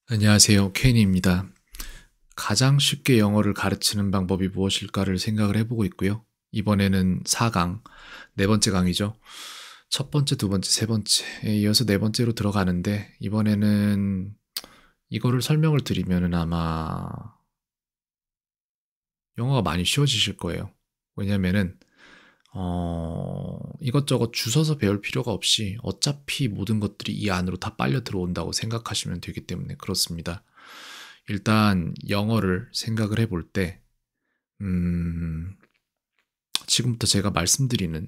안녕하세요. 케인입니다. 가장 쉽게 영어를 가르치는 방법이 무엇일까를 생각을 해보고 있고요. 이번에는 4강, 네 번째 강이죠. 첫 번째, 두 번째, 세 번째에 이어서 네 번째로 들어가는데, 이번에는 이거를 설명을 드리면은 아마 영어가 많이 쉬워지실 거예요. 왜냐면은, 이것저것 주워서 배울 필요가 없이 어차피 모든 것들이 이 안으로 다 빨려 들어온다고 생각하시면 되기 때문에 그렇습니다. 일단 영어를 생각을 해볼 때, 음, 지금부터 제가 말씀드리는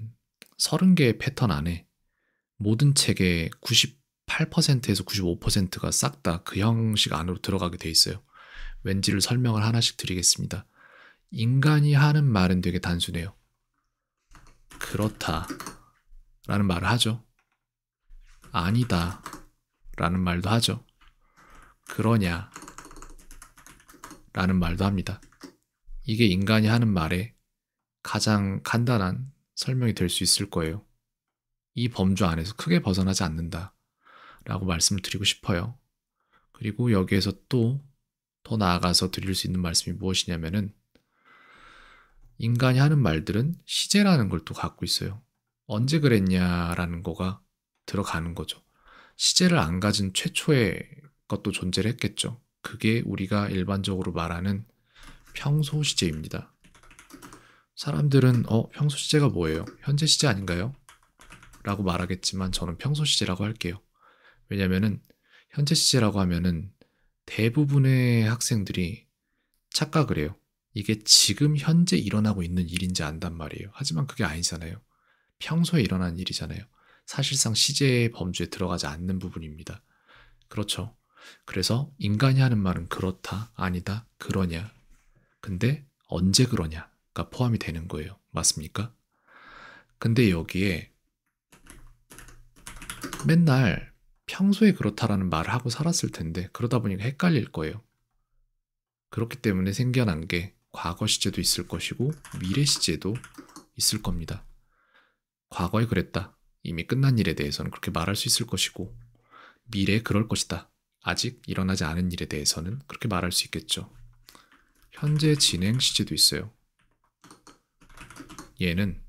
30개의 패턴 안에 모든 책의 98%에서 95%가 싹 다 그 형식 안으로 들어가게 돼 있어요. 왠지를 설명을 하나씩 드리겠습니다. 인간이 하는 말은 되게 단순해요. 그렇다 라는 말을 하죠. 아니다 라는 말도 하죠. 그러냐 라는 말도 합니다. 이게 인간이 하는 말의 가장 간단한 설명이 될 수 있을 거예요. 이 범주 안에서 크게 벗어나지 않는다 라고 말씀을 드리고 싶어요. 그리고 여기에서 또 더 나아가서 드릴 수 있는 말씀이 무엇이냐면은, 인간이 하는 말들은 시제라는 걸 또 갖고 있어요. 언제 그랬냐라는 거가 들어가는 거죠. 시제를 안 가진 최초의 것도 존재를 했겠죠. 그게 우리가 일반적으로 말하는 평소 시제입니다. 사람들은 평소 시제가 뭐예요? 현재 시제 아닌가요? 라고 말하겠지만 저는 평소 시제라고 할게요. 왜냐면은 현재 시제라고 하면은 대부분의 학생들이 착각을 해요. 이게 지금 현재 일어나고 있는 일인지 안단 말이에요. 하지만 그게 아니잖아요. 평소에 일어난 일이잖아요. 사실상 시제의 범주에 들어가지 않는 부분입니다. 그렇죠. 그래서 인간이 하는 말은 그렇다, 아니다, 그러냐. 근데 언제 그러냐가 포함이 되는 거예요. 맞습니까? 근데 여기에 맨날 평소에 그렇다라는 말을 하고 살았을 텐데 그러다 보니까 헷갈릴 거예요. 그렇기 때문에 생겨난 게 과거 시제도 있을 것이고 미래 시제도 있을 겁니다. 과거에 그랬다. 이미 끝난 일에 대해서는 그렇게 말할 수 있을 것이고, 미래에 그럴 것이다. 아직 일어나지 않은 일에 대해서는 그렇게 말할 수 있겠죠. 현재 진행 시제도 있어요. 얘는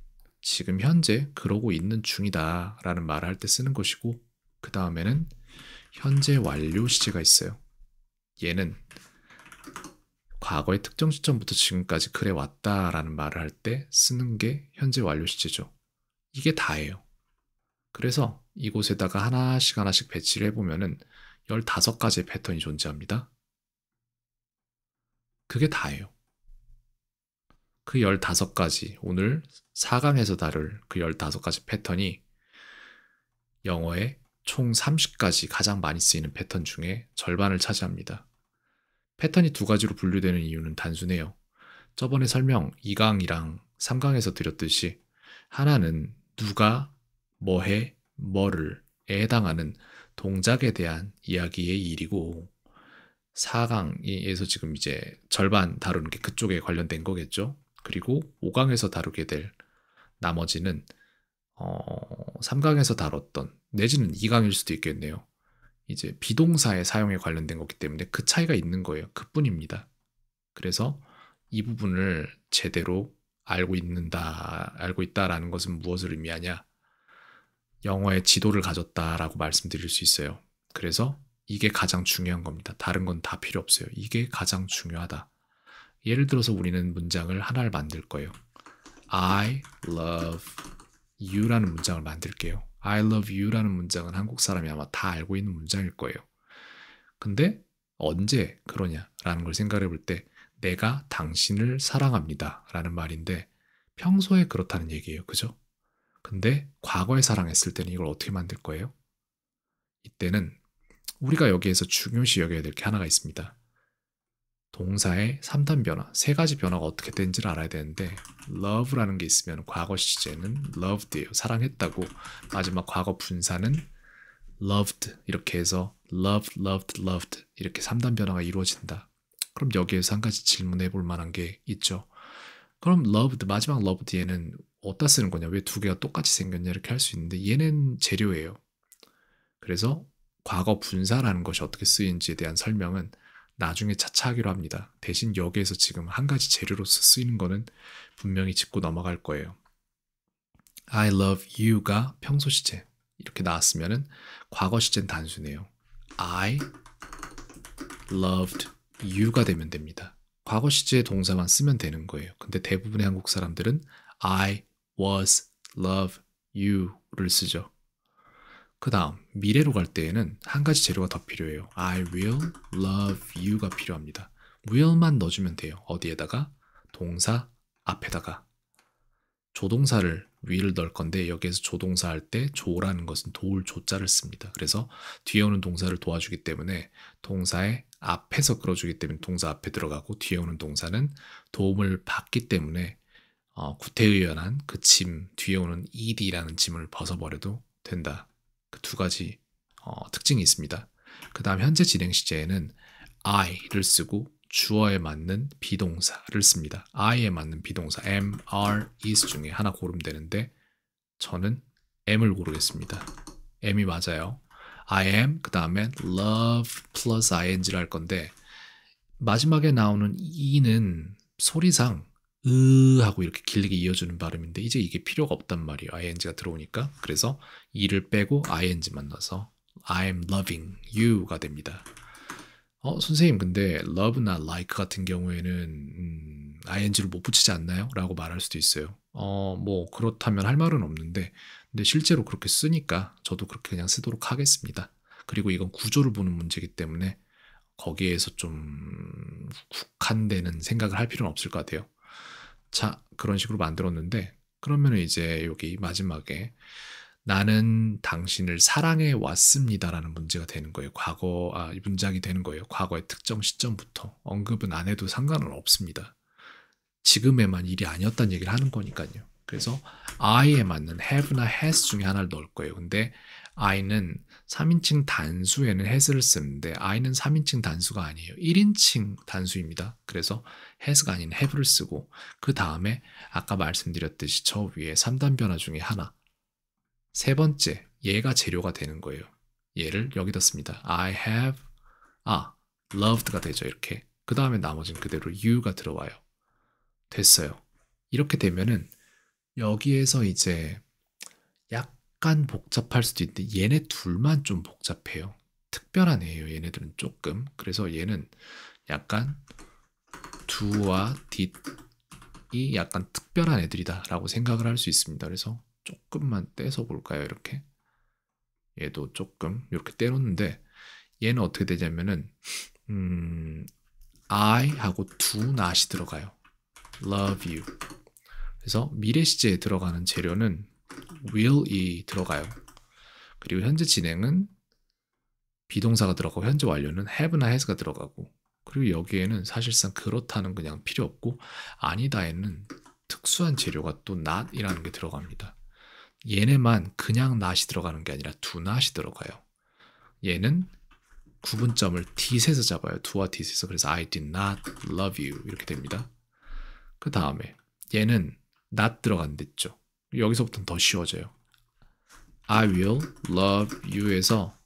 지금 현재 그러고 있는 중이다 라는 말을 할 때 쓰는 것이고, 그 다음에는 현재 완료 시제가 있어요. 얘는 과거의 특정 시점부터 지금까지 그래 왔다라는 말을 할 때 쓰는 게 현재 완료 시제죠. 이게 다예요. 그래서 이곳에다가 하나씩 하나씩 배치를 해보면은 15가지의 패턴이 존재합니다. 그게 다예요. 그 15가지, 오늘 4강에서 다룰 그 15가지 패턴이 영어의 총 30가지 가장 많이 쓰이는 패턴 중에 절반을 차지합니다. 패턴이 두 가지로 분류되는 이유는 단순해요. 저번에 설명 2강이랑 3강에서 드렸듯이, 하나는 누가 뭐 해, 뭐를에 해당하는 동작에 대한 이야기의 일이고, 4강에서 지금 이제 절반 다루는 게 그쪽에 관련된 거겠죠. 그리고 5강에서 다루게 될 나머지는 3강에서 다뤘던, 내지는 2강일 수도 있겠네요. 이제 비동사의 사용에 관련된 거기 때문에 그 차이가 있는 거예요. 그뿐입니다. 그래서 이 부분을 제대로 알고 있다라는 것은 무엇을 의미하냐? 영어의 지도를 가졌다라고 말씀드릴 수 있어요. 그래서 이게 가장 중요한 겁니다. 다른 건 다 필요 없어요. 이게 가장 중요하다. 예를 들어서 우리는 문장을 하나를 만들 거예요. I love you라는 문장을 만들게요. I love you라는 문장은 한국 사람이 아마 다 알고 있는 문장일 거예요. 근데 언제 그러냐라는 걸 생각해 볼 때, 내가 당신을 사랑합니다 라는 말인데 평소에 그렇다는 얘기예요. 그죠? 근데 과거에 사랑했을 때는 이걸 어떻게 만들 거예요? 이때는 우리가 여기에서 중요시 여겨야 될 게 하나가 있습니다. 동사의 3단 변화, 세 가지 변화가 어떻게 되는지를 알아야 되는데, love라는 게 있으면 과거 시제는 loved예요. 사랑했다고. 마지막 과거 분사는 loved, 이렇게 해서 love, loved, loved 이렇게 3단 변화가 이루어진다. 그럼 여기에서 한 가지 질문해 볼 만한 게 있죠. 그럼 loved, 마지막 loved 얘는 어디다 쓰는 거냐? 왜 두 개가 똑같이 생겼냐? 이렇게 할 수 있는데, 얘는 재료예요. 그래서 과거 분사라는 것이 어떻게 쓰이는지에 대한 설명은 나중에 차차 하기로 합니다. 대신 여기에서 지금 한 가지 재료로서 쓰이는 거는 분명히 짚고 넘어갈 거예요. I love you가 평소 시제 이렇게 나왔으면은 과거 시제는 단수네요. I loved you가 되면 됩니다. 과거 시제 동사만 쓰면 되는 거예요. 근데 대부분의 한국 사람들은 I was love you를 쓰죠. 그 다음 미래로 갈 때에는 한 가지 재료가 더 필요해요. I will love you가 필요합니다. will만 넣어주면 돼요. 어디에다가? 동사 앞에다가. 조동사를 will을 넣을 건데 여기에서 조동사 할 때 조라는 것은 도울 조자를 씁니다. 그래서 뒤에 오는 동사를 도와주기 때문에 동사의 앞에서 끌어주기 때문에 동사 앞에 들어가고 뒤에 오는 동사는 도움을 받기 때문에 구태의연한 그 짐, 뒤에 오는 ed라는 짐을 벗어버려도 된다. 그 두 가지 특징이 있습니다. 그 다음 현재 진행 시제에는 I를 쓰고 주어에 맞는 비동사를 씁니다. I에 맞는 비동사 am, are, is 중에 하나 고르면 되는데 저는 am을 고르겠습니다. am이 맞아요. I am 그 다음에 love plus ing를 할 건데 마지막에 나오는 e는 소리상 하고 이렇게 길게 이어주는 발음인데 이제 이게 필요가 없단 말이에요. ing가 들어오니까. 그래서 e를 빼고 ing만 넣어서 I am loving you가 됩니다. 선생님 근데 love나 like 같은 경우에는 ing를 못 붙이지 않나요? 라고 말할 수도 있어요. 뭐 그렇다면 할 말은 없는데 근데 실제로 그렇게 쓰니까 저도 그렇게 그냥 쓰도록 하겠습니다. 그리고 이건 구조를 보는 문제이기 때문에 거기에서 좀 국한되는 생각을 할 필요는 없을 것 같아요. 자, 그런 식으로 만들었는데 그러면 이제 여기 마지막에 나는 당신을 사랑해 왔습니다라는 문제가 되는 거예요. 문장이 되는 거예요. 과거의 특정 시점부터 언급은 안 해도 상관은 없습니다. 지금에만 일이 아니었다는 얘기를 하는 거니까요. 그래서 I에 맞는 have나 has 중에 하나를 넣을 거예요. 근데 I는 3인칭 단수에는 has를 쓰는데 I는 3인칭 단수가 아니에요. 1인칭 단수입니다. 그래서 has가 아닌 have를 쓰고 그 다음에 아까 말씀드렸듯이 저 위에 3단 변화 중에 하나 세 번째, 얘가 재료가 되는 거예요. 얘를 여기다 씁니다. I have, loved가 되죠. 이렇게. 그 다음에 나머지는 그대로 you가 들어와요. 됐어요. 이렇게 되면은 여기에서 이제 약간 복잡할 수도 있는데 얘네 둘만 좀 복잡해요. 특별한 애예요. 얘네들은 조금. 그래서 얘는 약간 do와 did이 약간 특별한 애들이다 라고 생각을 할 수 있습니다. 그래서 조금만 떼서 볼까요? 이렇게 얘도 조금 이렇게 떼놓는데 얘는 어떻게 되냐면은 I 하고 do not이 들어가요. love you. 그래서 미래 시제에 들어가는 재료는 will이 들어가요. 그리고 현재 진행은 비동사가 들어가고 현재 완료는 have나 has가 들어가고 그리고 여기에는 사실상 그렇다는 그냥 필요 없고 아니다에는 특수한 재료가 또 not이라는 게 들어갑니다. 얘네만 그냥 not이 들어가는 게 아니라 do not이 들어가요. 얘는 구분점을 did에서 잡아요. do와 did에서. 그래서 I did not love you 이렇게 됩니다. 그 다음에 얘는 not 들어간 데 있죠. 여기서부터는 더 쉬워져요. I will love you에서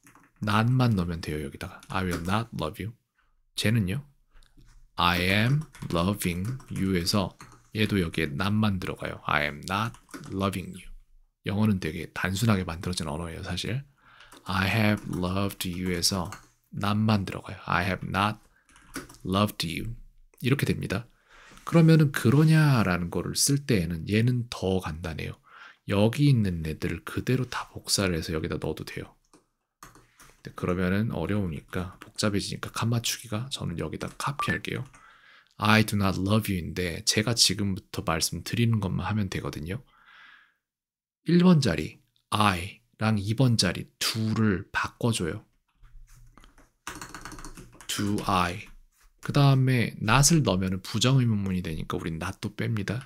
not만 넣으면 돼요. 여기다가 I will not love you. 쟤는요. I am loving you에서 얘도 여기에 not만 들어가요. I am not loving you. 영어는 되게 단순하게 만들어진 언어예요, 사실. I have loved you에서 not만 들어가요. I have not loved you. 이렇게 됩니다. 그러면은 그러냐라는 거를 쓸 때에는 얘는 더 간단해요. 여기 있는 애들 그대로 다 복사를 해서 여기다 넣어도 돼요. 그러면은 어려우니까 복잡해지니까 칸 맞추기가 저는 여기다 카피할게요. I do not love you인데 제가 지금부터 말씀드리는 것만 하면 되거든요. 1번 자리 I랑 2번 자리 do를 바꿔줘요. do I. 그 다음에 not을 넣으면 부정의문문이 되니까 우린 not도 뺍니다.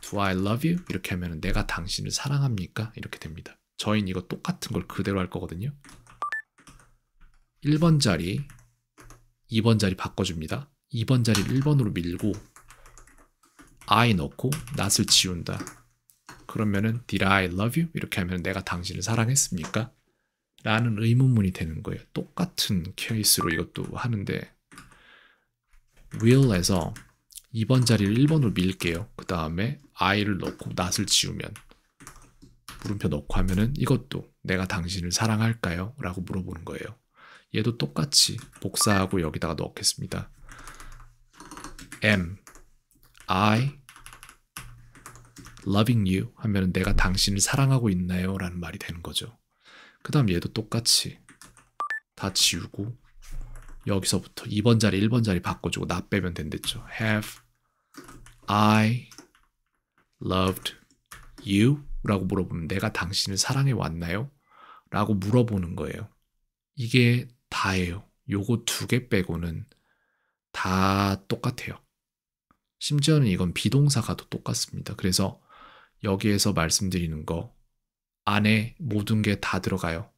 Do I love you? 이렇게 하면 내가 당신을 사랑합니까? 이렇게 됩니다. 저희는 이거 똑같은 걸 그대로 할 거거든요. 1번 자리 2번 자리 바꿔줍니다. 2번 자리를 1번으로 밀고 I 넣고 not을 지운다. 그러면은 did I love you? 이렇게 하면 내가 당신을 사랑했습니까? 라는 의문문이 되는 거예요. 똑같은 케이스로 이것도 하는데 will에서 2번 자리를 1번으로 밀게요. 그 다음에 I를 넣고 not을 지우면 물음표 넣고 하면은 이것도 내가 당신을 사랑할까요? 라고 물어보는 거예요. 얘도 똑같이 복사하고 여기다가 넣겠습니다. Am I loving you 하면은 내가 당신을 사랑하고 있나요? 라는 말이 되는 거죠. 그 다음 얘도 똑같이 다 지우고 여기서부터 2번 자리 1번 자리 바꿔주고 나 빼면 된댔죠. Have I loved you? 라고 물어보면 내가 당신을 사랑해 왔나요? 라고 물어보는 거예요. 이게 다예요. 요거 2개 빼고는 다 똑같아요. 심지어는 이건 비동사가도 똑같습니다. 그래서 여기에서 말씀드리는 거 안에 모든 게 다 들어가요.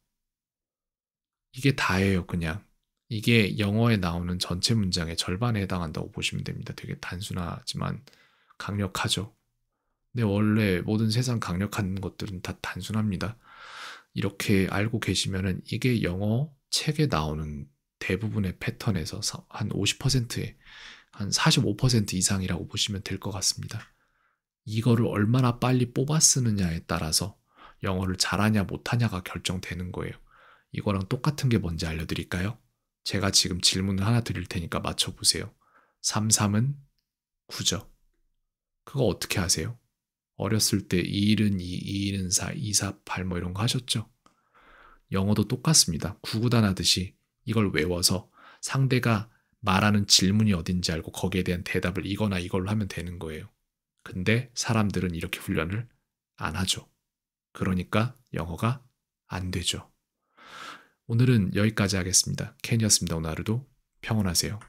이게 다예요, 그냥. 이게 영어에 나오는 전체 문장의 절반에 해당한다고 보시면 됩니다. 되게 단순하지만 강력하죠. 근데 원래 모든 세상 강력한 것들은 다 단순합니다. 이렇게 알고 계시면은 이게 영어 책에 나오는 대부분의 패턴에서 한 50%에 한 45% 이상이라고 보시면 될 것 같습니다. 이거를 얼마나 빨리 뽑아 쓰느냐에 따라서 영어를 잘하냐 못하냐가 결정되는 거예요. 이거랑 똑같은 게 뭔지 알려드릴까요? 제가 지금 질문을 하나 드릴 테니까 맞춰보세요. 33은 9죠. 그거 어떻게 하세요? 어렸을 때 2일은 2, 2일은 4, 2, 4, 8 뭐 이런 거 하셨죠? 영어도 똑같습니다. 구구단하듯이 이걸 외워서 상대가 말하는 질문이 어딘지 알고 거기에 대한 대답을 이거나 이걸로 하면 되는 거예요. 근데 사람들은 이렇게 훈련을 안 하죠. 그러니까 영어가 안 되죠. 오늘은 여기까지 하겠습니다. 켄이었습니다. 오늘 하루도 평온하세요.